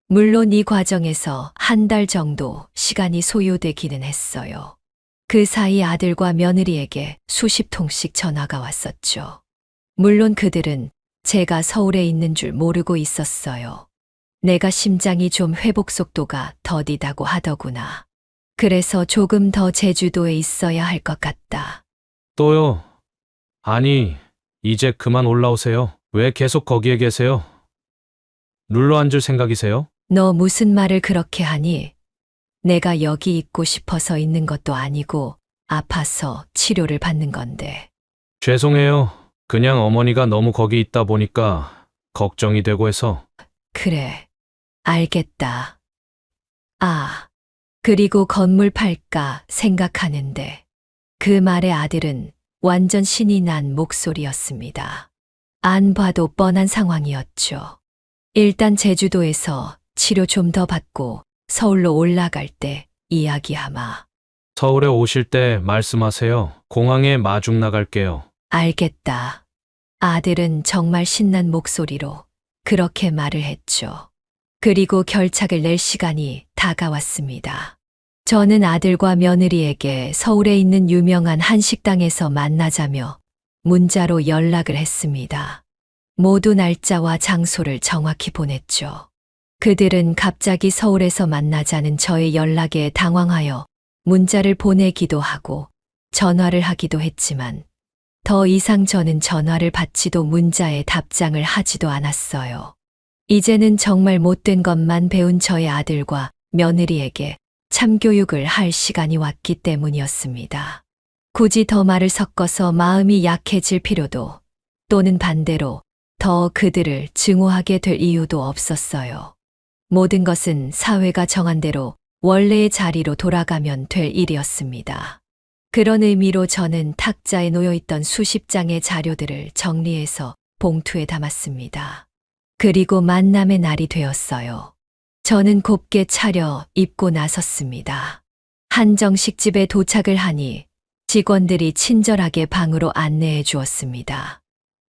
물론 이 과정에서 한 달 정도 시간이 소요되기는 했어요. 그 사이 아들과 며느리에게 수십 통씩 전화가 왔었죠. 물론 그들은 제가 서울에 있는 줄 모르고 있었어요. 내가 심장이 좀 회복 속도가 더디다고 하더구나. 그래서 조금 더 제주도에 있어야 할 것 같다. 또요? 아니, 이제 그만 올라오세요. 왜 계속 거기에 계세요? 눌러 앉을 생각이세요? 너 무슨 말을 그렇게 하니? 내가 여기 있고 싶어서 있는 것도 아니고 아파서 치료를 받는 건데. 죄송해요. 그냥 어머니가 너무 거기 있다 보니까 걱정이 되고 해서. 그래, 알겠다. 아, 그리고 건물 팔까 생각하는데. 그 말에 아들은 완전 신이 난 목소리였습니다. 안 봐도 뻔한 상황이었죠. 일단 제주도에서 치료 좀 더 받고 서울로 올라갈 때 이야기하마. 서울에 오실 때 말씀하세요. 공항에 마중 나갈게요. 알겠다. 아들은 정말 신난 목소리로 그렇게 말을 했죠. 그리고 결착을 낼 시간이 다가왔습니다. 저는 아들과 며느리에게 서울에 있는 유명한 한식당에서 만나자며 문자로 연락을 했습니다. 모두 날짜와 장소를 정확히 보냈죠. 그들은 갑자기 서울에서 만나자는 저의 연락에 당황하여 문자를 보내기도 하고 전화를 하기도 했지만 더 이상 저는 전화를 받지도 문자에 답장을 하지도 않았어요. 이제는 정말 못된 것만 배운 저의 아들과 며느리에게 참교육을 할 시간이 왔기 때문이었습니다. 굳이 더 말을 섞어서 마음이 약해질 필요도 또는 반대로 더 그들을 증오하게 될 이유도 없었어요. 모든 것은 사회가 정한 대로 원래의 자리로 돌아가면 될 일이었습니다. 그런 의미로 저는 탁자에 놓여있던 수십 장의 자료들을 정리해서 봉투에 담았습니다. 그리고 만남의 날이 되었어요. 저는 곱게 차려 입고 나섰습니다. 한정식집에 도착을 하니 직원들이 친절하게 방으로 안내해 주었습니다.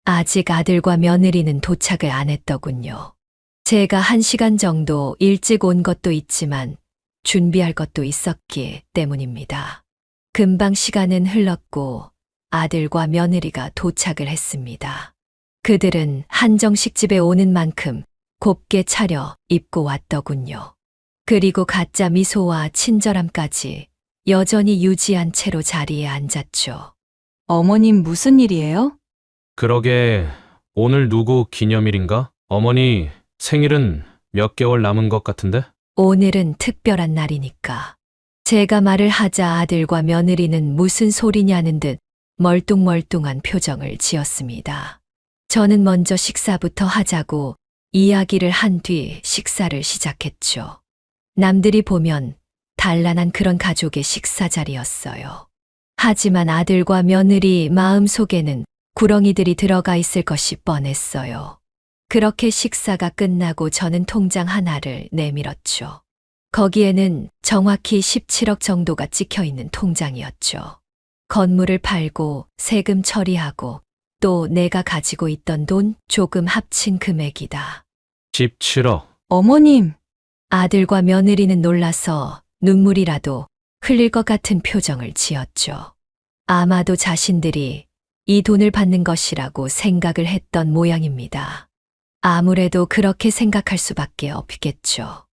아직 아들과 며느리는 도착을 안 했더군요. 제가 1시간 정도 일찍 온 것도 있지만 준비할 것도 있었기 때문입니다. 금방 시간은 흘렀고 아들과 며느리가 도착을 했습니다. 그들은 한정식집에 오는 만큼 곱게 차려 입고 왔더군요. 그리고 가짜 미소와 친절함까지 여전히 유지한 채로 자리에 앉았죠. 어머님 무슨 일이에요? 그러게, 오늘 누구 기념일인가? 어머니 생일은 몇 개월 남은 것 같은데? 오늘은 특별한 날이니까. 제가 말을 하자 아들과 며느리는 무슨 소리냐는 듯 멀뚱멀뚱한 표정을 지었습니다. 저는 먼저 식사부터 하자고 이야기를 한 뒤 식사를 시작했죠. 남들이 보면 단란한 그런 가족의 식사 자리였어요. 하지만 아들과 며느리 마음속에는 구렁이들이 들어가 있을 것이 뻔했어요. 그렇게 식사가 끝나고 저는 통장 하나를 내밀었죠. 거기에는 정확히 17억 정도가 찍혀 있는 통장이었죠. 건물을 팔고 세금 처리하고 또 내가 가지고 있던 돈 조금 합친 금액이다. 17억. 어머님, 아들과 며느리는 놀라서 눈물이라도 흘릴 것 같은 표정을 지었죠. 아마도 자신들이 이 돈을 받는 것이라고 생각을 했던 모양입니다. 아무래도 그렇게 생각할 수밖에 없겠죠.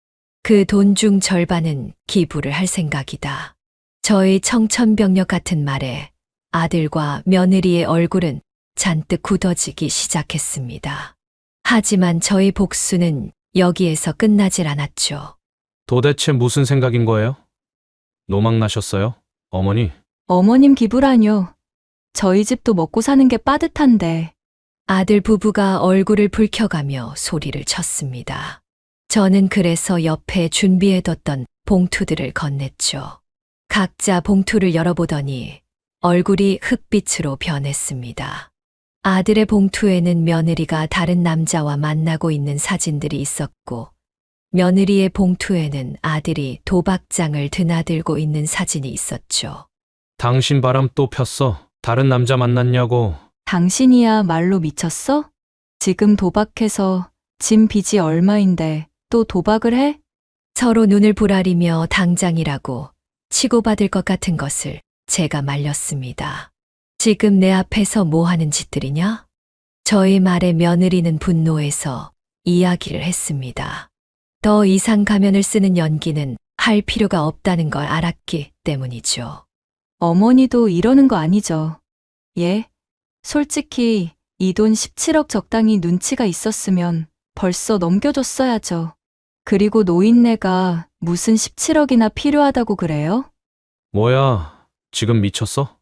그 돈 중 절반은 기부를 할 생각이다. 저의 청천벽력 같은 말에 아들과 며느리의 얼굴은 잔뜩 굳어지기 시작했습니다. 하지만 저의 복수는 여기에서 끝나질 않았죠. 도대체 무슨 생각인 거예요? 노망 나셨어요? 어머니? 어머님 기부라뇨. 저희 집도 먹고 사는 게 빠듯한데. 아들 부부가 얼굴을 붉혀가며 소리를 쳤습니다. 저는 그래서 옆에 준비해뒀던 봉투들을 건넸죠. 각자 봉투를 열어보더니 얼굴이 흑빛으로 변했습니다. 아들의 봉투에는 며느리가 다른 남자와 만나고 있는 사진들이 있었고, 며느리의 봉투에는 아들이 도박장을 드나들고 있는 사진이 있었죠. 당신 바람 또 폈어? 다른 남자 만났냐고. 당신이야 말로 미쳤어? 지금 도박해서 진 빚이 얼마인데 또 도박을 해? 서로 눈을 부라리며 당장이라고 치고받을 것 같은 것을 제가 말렸습니다. 지금 내 앞에서 뭐 하는 짓들이냐? 저의 말에 며느리는 분노해서 이야기를 했습니다. 더 이상 가면을 쓰는 연기는 할 필요가 없다는 걸 알았기 때문이죠. 어머니도 이러는 거 아니죠? 예? 솔직히 이 돈 17억 적당히 눈치가 있었으면 벌써 넘겨줬어야죠. 그리고 노인네가 무슨 17억이나 필요하다고 그래요? 뭐야, 지금 미쳤어?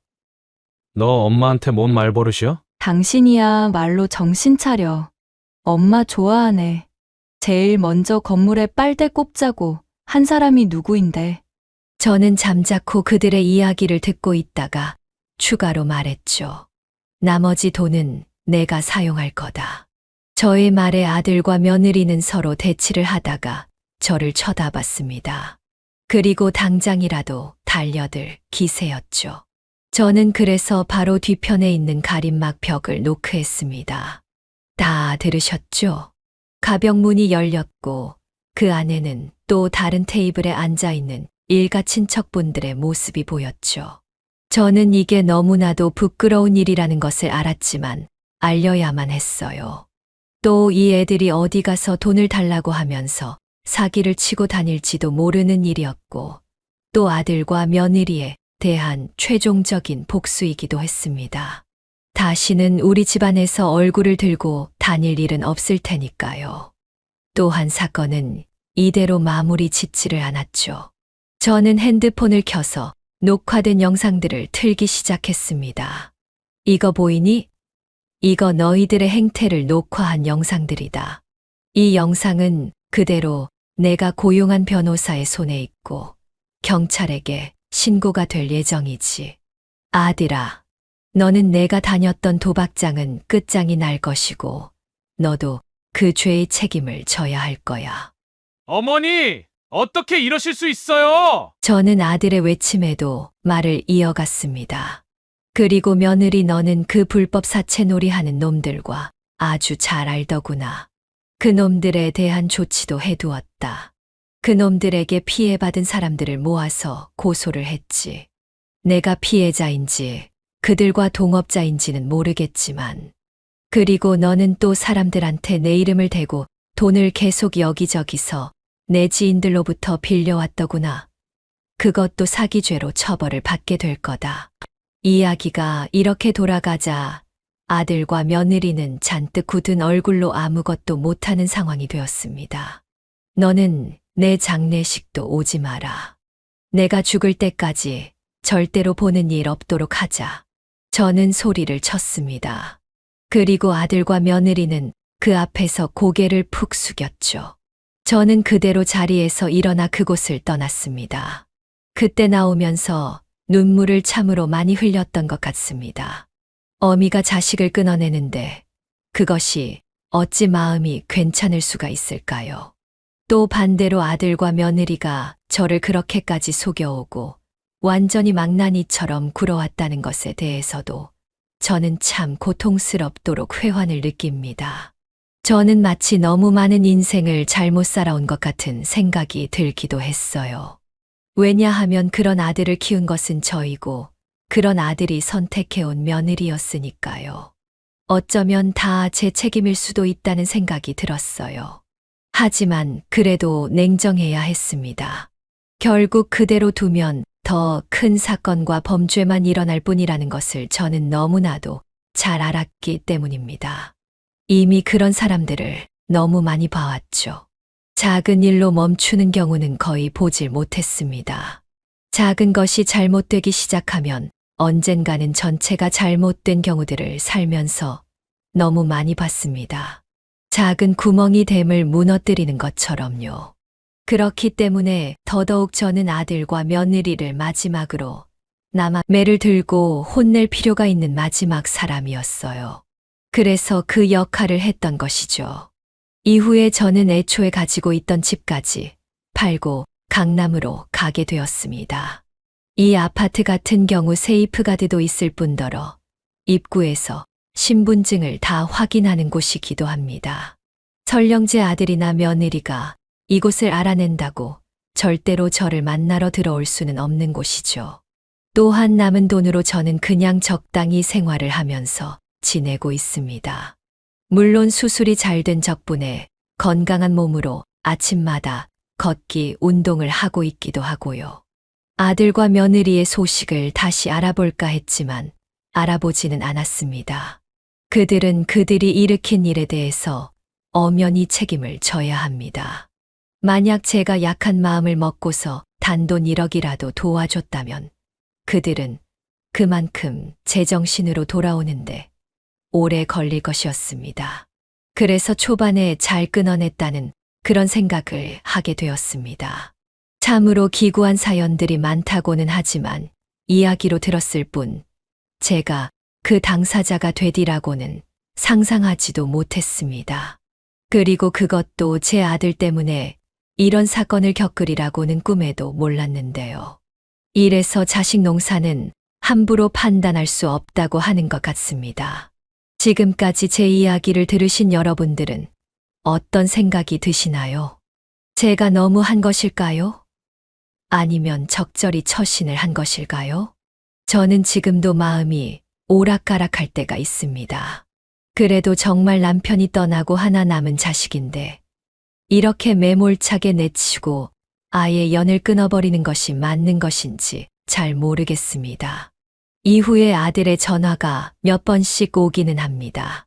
너 엄마한테 뭔 말버릇이야? 당신이야 말로 정신 차려. 엄마 좋아하네. 제일 먼저 건물에 빨대 꼽자고 한 사람이 누구인데. 저는 잠자코 그들의 이야기를 듣고 있다가 추가로 말했죠. 나머지 돈은 내가 사용할 거다. 저의 말에 아들과 며느리는 서로 대치를 하다가 저를 쳐다봤습니다. 그리고 당장이라도 달려들 기세였죠. 저는 그래서 바로 뒤편에 있는 가림막 벽을 노크했습니다. 다 들으셨죠? 가벽문이 열렸고 그 안에는 또 다른 테이블에 앉아있는 일가 친척분들의 모습이 보였죠. 저는 이게 너무나도 부끄러운 일이라는 것을 알았지만 알려야만 했어요. 또 이 애들이 어디 가서 돈을 달라고 하면서 사기를 치고 다닐지도 모르는 일이었고 또 아들과 며느리에 대한 최종적인 복수이기도 했습니다. 다시는 우리 집안에서 얼굴을 들고 다닐 일은 없을 테니까요. 또한 사건은 이대로 마무리 짓지를 않았죠. 저는 핸드폰을 켜서 녹화된 영상들을 틀기 시작했습니다. 이거 보이니? 이거 너희들의 행태를 녹화한 영상들이다. 이 영상은 그대로 내가 고용한 변호사의 손에 있고 경찰에게 신고가 될 예정이지. 아들아, 너는 내가 다녔던 도박장은 끝장이 날 것이고 너도 그 죄의 책임을 져야 할 거야. 어머니! 어떻게 이러실 수 있어요? 저는 아들의 외침에도 말을 이어갔습니다. 그리고 며느리 너는 그 불법 사채놀이 하는 놈들과 아주 잘 알더구나. 그 놈들에 대한 조치도 해두었다. 그 놈들에게 피해받은 사람들을 모아서 고소를 했지. 내가 피해자인지 그들과 동업자인지는 모르겠지만 그리고 너는 또 사람들한테 내 이름을 대고 돈을 계속 여기저기서 내 지인들로부터 빌려왔더구나. 그것도 사기죄로 처벌을 받게 될 거다. 이야기가 이렇게 돌아가자 아들과 며느리는 잔뜩 굳은 얼굴로 아무것도 못하는 상황이 되었습니다. 너는 내 장례식도 오지 마라. 내가 죽을 때까지 절대로 보는 일 없도록 하자. 저는 소리를 쳤습니다. 그리고 아들과 며느리는 그 앞에서 고개를 푹 숙였죠. 저는 그대로 자리에서 일어나 그곳을 떠났습니다. 그때 나오면서 눈물을 참으로 많이 흘렸던 것 같습니다. 어미가 자식을 끊어내는데 그것이 어찌 마음이 괜찮을 수가 있을까요? 또 반대로 아들과 며느리가 저를 그렇게까지 속여오고 완전히 망나니처럼 굴어왔다는 것에 대해서도 저는 참 고통스럽도록 회환을 느낍니다. 저는 마치 너무 많은 인생을 잘못 살아온 것 같은 생각이 들기도 했어요. 왜냐하면 그런 아들을 키운 것은 저이고 그런 아들이 선택해온 며느리였으니까요. 어쩌면 다 제 책임일 수도 있다는 생각이 들었어요. 하지만 그래도 냉정해야 했습니다. 결국 그대로 두면 더 큰 사건과 범죄만 일어날 뿐이라는 것을 저는 너무나도 잘 알았기 때문입니다. 이미 그런 사람들을 너무 많이 봐왔죠. 작은 일로 멈추는 경우는 거의 보질 못했습니다. 작은 것이 잘못되기 시작하면 언젠가는 전체가 잘못된 경우들을 살면서 너무 많이 봤습니다. 작은 구멍이 댐을 무너뜨리는 것처럼요. 그렇기 때문에 더더욱 저는 아들과 며느리를 마지막으로 남아 매를 들고 혼낼 필요가 있는 마지막 사람이었어요. 그래서 그 역할을 했던 것이죠. 이후에 저는 애초에 가지고 있던 집까지 팔고 강남으로 가게 되었습니다. 이 아파트 같은 경우 세이프가드도 있을 뿐더러 입구에서 신분증을 다 확인하는 곳이기도 합니다. 설령 제 아들이나 며느리가 이곳을 알아낸다고 절대로 저를 만나러 들어올 수는 없는 곳이죠. 또한 남은 돈으로 저는 그냥 적당히 생활을 하면서 지내고 있습니다. 물론 수술이 잘 된 덕분에 건강한 몸으로 아침마다 걷기, 운동을 하고 있기도 하고요. 아들과 며느리의 소식을 다시 알아볼까 했지만 알아보지는 않았습니다. 그들은 그들이 일으킨 일에 대해서 엄연히 책임을 져야 합니다. 만약 제가 약한 마음을 먹고서 단돈 1억이라도 도와줬다면 그들은 그만큼 제정신으로 돌아오는데 오래 걸릴 것이었습니다. 그래서 초반에 잘 끊어냈다는 그런 생각을 하게 되었습니다. 참으로 기구한 사연들이 많다고는 하지만 이야기로 들었을 뿐 제가 그 당사자가 되리라고는 상상하지도 못했습니다. 그리고 그것도 제 아들 때문에 이런 사건을 겪으리라고는 꿈에도 몰랐는데요. 이래서 자식 농사는 함부로 판단할 수 없다고 하는 것 같습니다. 지금까지 제 이야기를 들으신 여러분들은 어떤 생각이 드시나요? 제가 너무 한 것일까요? 아니면 적절히 처신을 한 것일까요? 저는 지금도 마음이 오락가락할 때가 있습니다. 그래도 정말 남편이 떠나고 하나 남은 자식인데 이렇게 매몰차게 내치고 아예 연을 끊어버리는 것이 맞는 것인지 잘 모르겠습니다. 이후에 아들의 전화가 몇 번씩 오기는 합니다.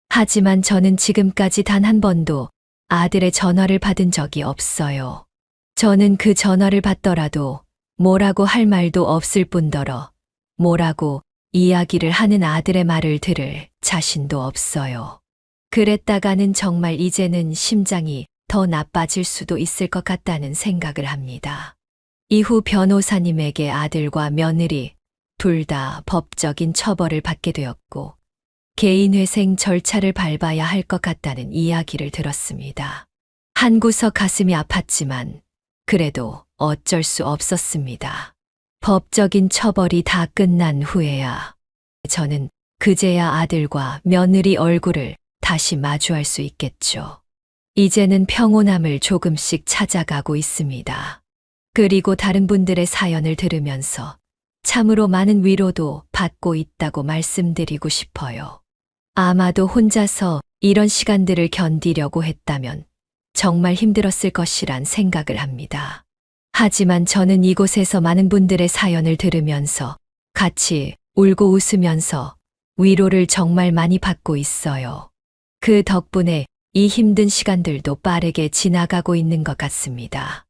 하지만 저는 지금까지 단 한 번도 아들의 전화를 받은 적이 없어요. 저는 그 전화를 받더라도 뭐라고 할 말도 없을 뿐더러 뭐라고 이야기를 하는 아들의 말을 들을 자신도 없어요. 그랬다가는 정말 이제는 심장이 더 나빠질 수도 있을 것 같다는 생각을 합니다. 이후 변호사님에게 아들과 며느리 둘 다 법적인 처벌을 받게 되었고 개인회생 절차를 밟아야 할 것 같다는 이야기를 들었습니다. 한구석 가슴이 아팠지만 그래도 어쩔 수 없었습니다. 법적인 처벌이 다 끝난 후에야 저는 그제야 아들과 며느리 얼굴을 다시 마주할 수 있겠죠. 이제는 평온함을 조금씩 찾아가고 있습니다. 그리고 다른 분들의 사연을 들으면서 참으로 많은 위로도 받고 있다고 말씀드리고 싶어요. 아마도 혼자서 이런 시간들을 견디려고 했다면 정말 힘들었을 것이란 생각을 합니다. 하지만 저는 이곳에서 많은 분들의 사연을 들으면서 같이 울고 웃으면서 위로를 정말 많이 받고 있어요. 그 덕분에 이 힘든 시간들도 빠르게 지나가고 있는 것 같습니다.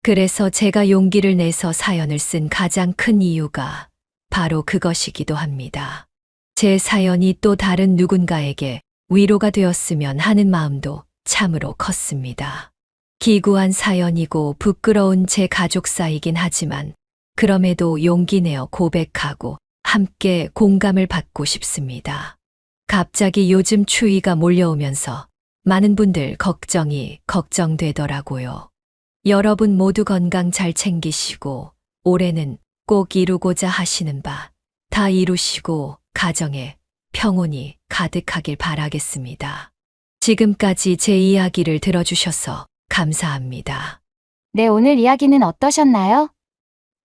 그래서 제가 용기를 내서 사연을 쓴 가장 큰 이유가 바로 그것이기도 합니다. 제 사연이 또 다른 누군가에게 위로가 되었으면 하는 마음도 참으로 컸습니다. 기구한 사연이고 부끄러운 제 가족사이긴 하지만 그럼에도 용기 내어 고백하고 함께 공감을 받고 싶습니다. 갑자기 요즘 추위가 몰려오면서 많은 분들 걱정되더라고요. 여러분 모두 건강 잘 챙기시고 올해는 꼭 이루고자 하시는 바 다 이루시고 가정에 평온이 가득하길 바라겠습니다. 지금까지 제 이야기를 들어주셔서 감사합니다. 네, 오늘 이야기는 어떠셨나요?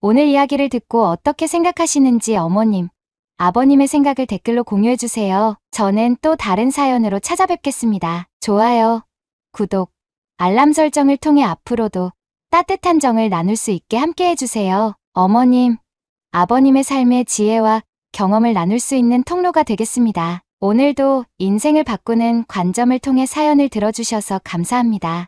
오늘 이야기를 듣고 어떻게 생각하시는지 어머님, 아버님의 생각을 댓글로 공유해주세요. 저는 또 다른 사연으로 찾아뵙겠습니다. 좋아요, 구독, 알람 설정을 통해 앞으로도 따뜻한 정을 나눌 수 있게 함께 해주세요. 어머님, 아버님의 삶의 지혜와 경험을 나눌 수 있는 통로가 되겠습니다. 오늘도 인생을 바꾸는 관점을 통해 사연을 들어주셔서 감사합니다.